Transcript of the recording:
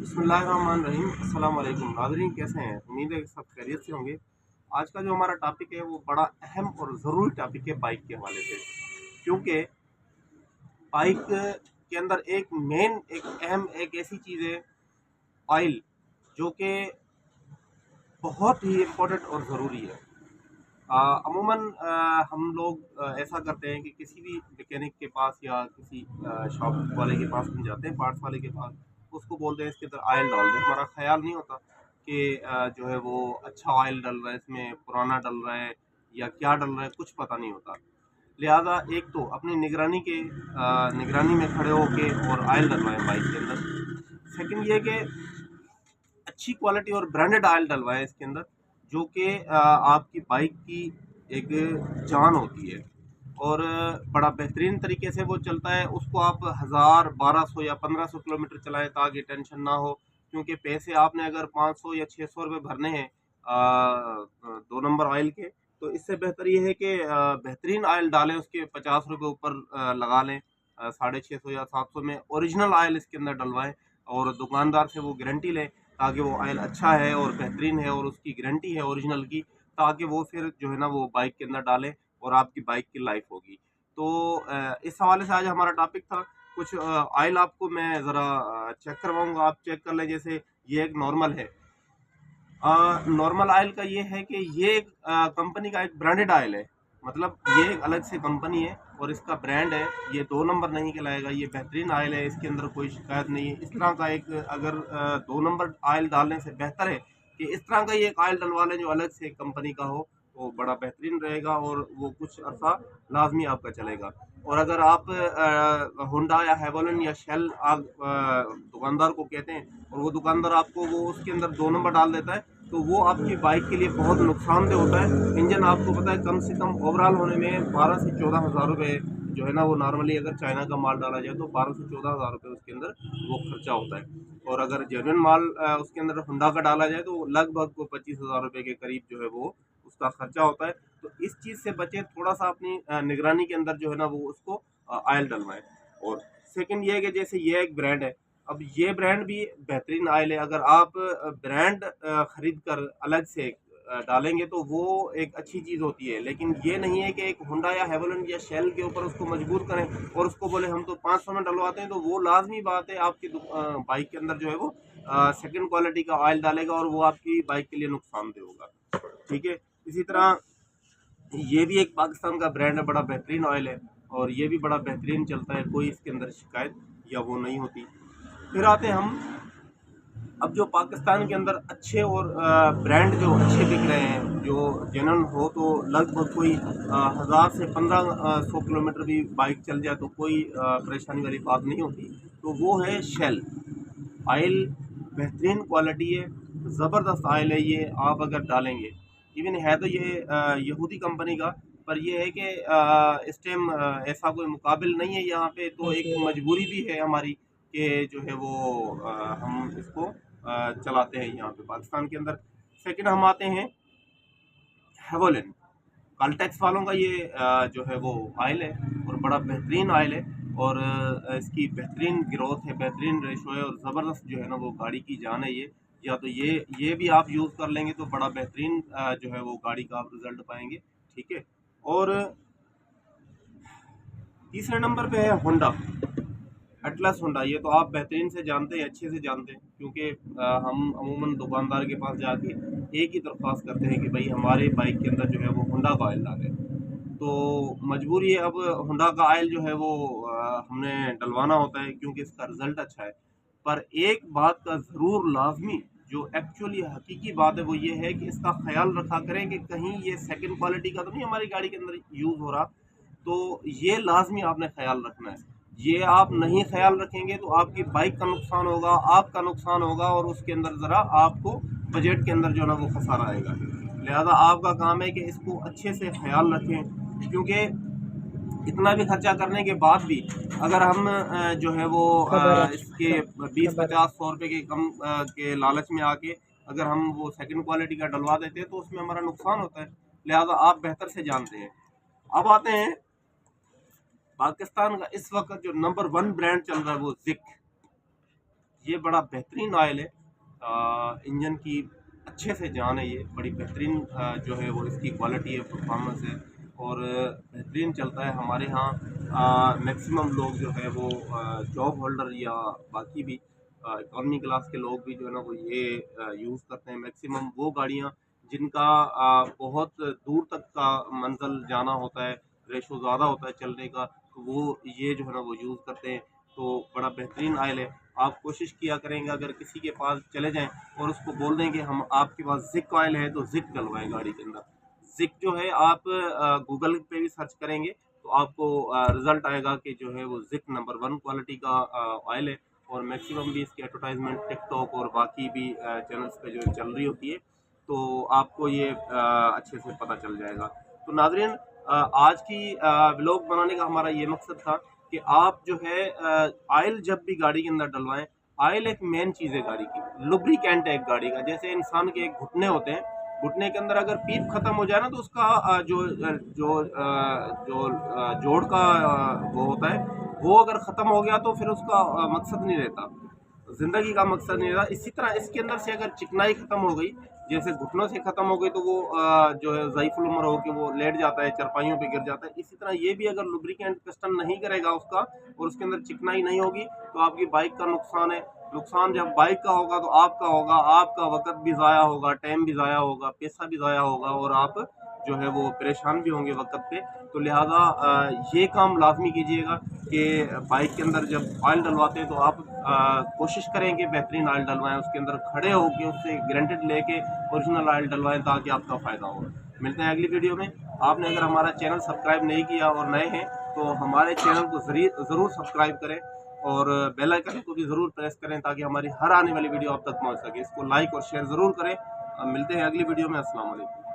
बिस्मिल्लाहिर्रहमानिर्रहीम। अस्सलाम वालेकुम नाज़रीन, कैसे हैं? उम्मीद है कि सब खैरियत से होंगे। आज का जो हमारा टॉपिक है वो बड़ा अहम और ज़रूरी टॉपिक है बाइक के हवाले से, क्योंकि बाइक के अंदर एक अहम एक ऐसी चीज़ है ऑयल, जो कि बहुत ही इम्पोर्टेंट और ज़रूरी है। अमूमन हम लोग ऐसा करते हैं कि किसी भी मैकेनिक के पास या किसी शॉप वाले के पास हम जाते हैं, पार्ट्स वाले के पास, उसको बोलते हैं इसके अंदर ऑयल डाल दे। हमारा ख्याल नहीं होता कि जो है वो अच्छा ऑयल डल रहा है, इसमें पुराना डल रहा है या क्या डल रहा है, कुछ पता नहीं होता। लिहाजा एक तो अपनी निगरानी में खड़े होके और ऑयल डलवाएं बाइक के अंदर। सेकंड ये कि अच्छी क्वालिटी और ब्रांडेड ऑयल डलवाएं इसके अंदर, जो कि आपकी बाइक की एक जान होती है और बड़ा बेहतरीन तरीके से वो चलता है। उसको आप 1000, 1200 या 1500 किलोमीटर चलाएं ताकि टेंशन ना हो, क्योंकि पैसे आपने अगर 500 या 600 रुपये भरने हैं 2 नंबर ऑयल के, तो इससे बेहतर ये है कि बेहतरीन ऑयल डालें, उसके 50 रुपये ऊपर लगा लें। 650 या 700 में ओरिजिनल ऑयल इसके अंदर डलवाएं और दुकानदार से वो गारंटी लें ताकि वो ऑयल अच्छा है और बेहतरीन है और उसकी गारंटी है ओरिजिनल की, ताकि वो फिर जो है ना वो बाइक के अंदर डालें और आपकी बाइक की लाइफ होगी। तो इस हवाले से आज हमारा टॉपिक था। कुछ ऑयल आपको मैं ज़रा चेक करवाऊंगा, आप चेक कर लें। जैसे ये एक नॉर्मल है। नॉर्मल ऑयल का ये है कि ये एक कंपनी का एक ब्रांडेड ऑयल है, मतलब ये एक अलग से कंपनी है और इसका ब्रांड है। ये 2 नंबर नहीं कहलाएगा, ये बेहतरीन ऑयल है, इसके अंदर कोई शिकायत नहीं है। इस तरह का एक अगर 2 नंबर ऑयल डालने से बेहतर है कि इस तरह का ये एक ऑयल डलवा लें जो अलग से एक कंपनी का हो, वो बड़ा बेहतरीन रहेगा और वो कुछ अर्सा लाजमी आपका चलेगा। और अगर आप होंडा या हेवलन या शेल आप दुकानदार को कहते हैं और वो दुकानदार आपको वो उसके अंदर 2 नंबर डाल देता है, तो वो आपकी बाइक के लिए बहुत नुकसानदेह होता है। इंजन आपको पता है कम से कम ओवरऑल होने में 12 से 14 हज़ार रुपये जो है ना वो नॉर्मली अगर चाइना का माल डाला जाए तो 12 से 14 हज़ार रुपये उसके अंदर वो खर्चा होता है। और अगर जेन्युइन माल उसके अंदर होंडा का डाला जाए तो लगभग वो 25 हज़ार रुपये के करीब जो है वो उसका खर्चा होता है। तो इस चीज़ से बचे, थोड़ा सा अपनी निगरानी के अंदर जो है ना वो उसको ऑयल डलवाएं। और सेकंड ये है कि जैसे ये एक ब्रांड है, अब ये ब्रांड भी बेहतरीन ऑयल है। अगर आप ब्रांड खरीद कर अलग से डालेंगे तो वो एक अच्छी चीज़ होती है, लेकिन ये नहीं है कि एक होंडा या हेवलन या शेल के ऊपर उसको मजबूर करें और उसको बोले हम तो 500 में डलवाते हैं। तो वो लाजमी बात है आपकी बाइक के अंदर जो है वो सेकंड क्वालिटी का ऑयल डालेगा और वो आपकी बाइक के लिए नुकसानदेह होगा। ठीक है। इसी तरह ये भी एक पाकिस्तान का ब्रांड है, बड़ा बेहतरीन ऑयल है और ये भी बड़ा बेहतरीन चलता है, कोई इसके अंदर शिकायत या वो नहीं होती। फिर आते हैं हम, अब जो पाकिस्तान के अंदर अच्छे और ब्रांड जो अच्छे बिक रहे हैं, जो जेन्युइन हो, तो लगभग कोई 1000 से 1500 किलोमीटर भी बाइक चल जाए तो कोई परेशानी वाली बात नहीं होती। तो वो है शेल ऑयल। बेहतरीन क्वालिटी है, ज़बरदस्त ऑयल है ये। आप अगर डालेंगे, इवन है तो ये यहूदी कंपनी का, पर ये है कि इस टाइम ऐसा कोई मुकाबिल नहीं है यहाँ पे, तो एक मजबूरी भी है हमारी कि जो है वो हम इसको चलाते हैं यहाँ पे पाकिस्तान के अंदर। सेकंड हम आते हैं हेवोलिन। कॉल्टेक्स वालों का ये जो है वो ऑयल है और बड़ा बेहतरीन ऑयल है और इसकी बेहतरीन ग्रोथ है, बेहतरीन रेशो है और ज़बरदस्त जो है ना वो गाड़ी की जान है ये। या तो ये भी आप यूज़ कर लेंगे तो बड़ा बेहतरीन जो है वो गाड़ी का आप रिज़ल्ट पाएंगे। ठीक है। और तीसरे नंबर पे है होंडा, एटलस होंडा। ये तो आप बेहतरीन से जानते हैं, अच्छे से जानते हैं, क्योंकि हम अमूमन दुकानदार के पास जाके एक ही दरख्वास्त करते हैं कि भाई हमारे बाइक के अंदर जो है वो होंडा का ऑयल डालें। तो मजबूरी है, अब होंडा का ऑयल जो है वो हमने डलवाना होता है क्योंकि इसका रिजल्ट अच्छा है। पर एक बात का ज़रूर लाजमी, जो एक्चुअली हकीकी बात है, वो ये है कि इसका ख्याल रखा करें कि कहीं ये सेकंड क्वालिटी का तो नहीं हमारी गाड़ी के अंदर यूज़ हो रहा। तो ये लाजमी आपने ख्याल रखना है। ये आप नहीं ख्याल रखेंगे तो आपकी बाइक का नुकसान होगा, आपका नुकसान होगा और उसके अंदर ज़रा आपको बजट के अंदर जो है ना वो खसारा आएगा। लिहाजा आपका काम है कि इसको अच्छे से ख्याल रखें, क्योंकि इतना भी खर्चा करने के बाद भी अगर हम जो है वो इसके 20, 50, 100 रुपये के कम के लालच में आके अगर हम वो सेकंड क्वालिटी का डलवा देते हैं तो उसमें हमारा नुकसान होता है। लिहाजा आप बेहतर से जानते हैं। अब आते हैं पाकिस्तान का इस वक्त जो नंबर 1 ब्रांड चल रहा है वो जिक। ये बड़ा बेहतरीन ऑयल है, इंजन की अच्छे से जान है, ये बड़ी बेहतरीन जो है वो इसकी क्वालिटी है, परफॉर्मेंस है और बेहतरीन चलता है। हमारे यहाँ मैक्सिमम लोग जो है वो जॉब होल्डर या बाकी भी इकॉनमी क्लास के लोग भी जो है ना वो ये यूज़ करते हैं। मैक्सिमम वो गाड़ियाँ जिनका बहुत दूर तक का मंजिल जाना होता है, रेशो ज़्यादा होता है चलने का, तो वो ये जो है ना वो यूज़ करते हैं। तो बड़ा बेहतरीन ऑयल है। आप कोशिश किया करेंगे अगर किसी के पास चले जाएं और उसको बोल दें कि हम आपके पास जिक ऑयल है तो जिक डलवाएं गाड़ी के अंदर। जिक जो है आप गूगल पे भी सर्च करेंगे तो आपको रिजल्ट आएगा कि जो है वो जिक नंबर 1 क्वालिटी का ऑयल है और मैक्सिमम भी इसकी एडवर्टाइजमेंट टिकटॉक और बाकी भी चैनल्स पे जो चल रही होती है, तो आपको ये अच्छे से पता चल जाएगा। तो नाज़रीन, आज की व्लॉग बनाने का हमारा ये मकसद था कि आप जो है ऑयल जब भी गाड़ी के अंदर डलवाएं, ऑयल एक मेन चीज़ है गाड़ी की, लुब्रिकेंट है एक गाड़ी का। जैसे इंसान के एक घुटने होते हैं, घुटने के अंदर अगर पीप खत्म हो जाए ना तो उसका जोड़ का वो होता है, वो अगर ख़त्म हो गया तो फिर उसका मकसद नहीं रहता, ज़िंदगी का मकसद नहीं रहा। इसी तरह इसके अंदर से अगर चिकनाई ख़त्म हो गई, जैसे घुटनों से ख़त्म हो गई, तो वो जो है ज़ईफ़ुल उम्र हो के वो लेट जाता है, चारपाइयों पे गिर जाता है। इसी तरह ये भी अगर लुब्रिकेंट पिस्टन नहीं करेगा उसका और उसके अंदर चिकनाई नहीं होगी तो आपकी बाइक का नुकसान है। नुकसान जब बाइक का होगा तो आपका होगा, आपका वक़्त भी ज़ाया होगा, टाइम भी ज़ाया होगा, पैसा भी ज़ाया होगा और आप जो है वो परेशान भी होंगे वक़्त पे। तो लिहाज़ा ये काम लाज़मी कीजिएगा कि बाइक के अंदर जब ऑयल डलवाते हैं तो आप कोशिश करें कि बेहतरीन ऑयल डलवाएं, उसके अंदर खड़े होकर उससे गारंटेड लेके ओरिजिनल ऑयल डलवाएं ताकि आपका फ़ायदा हो। मिलते हैं अगली वीडियो में। आपने अगर हमारा चैनल सब्सक्राइब नहीं किया और नए हैं तो हमारे चैनल को ज़रूर सब्सक्राइब करें और बेल आइकन को भी ज़रूर प्रेस करें ताकि हमारी हर आने वाली वीडियो आप तक पहुंच सके। इसको लाइक और शेयर ज़रूर करें। मिलते हैं अगली वीडियो में। अस्सलाम वालेकुम।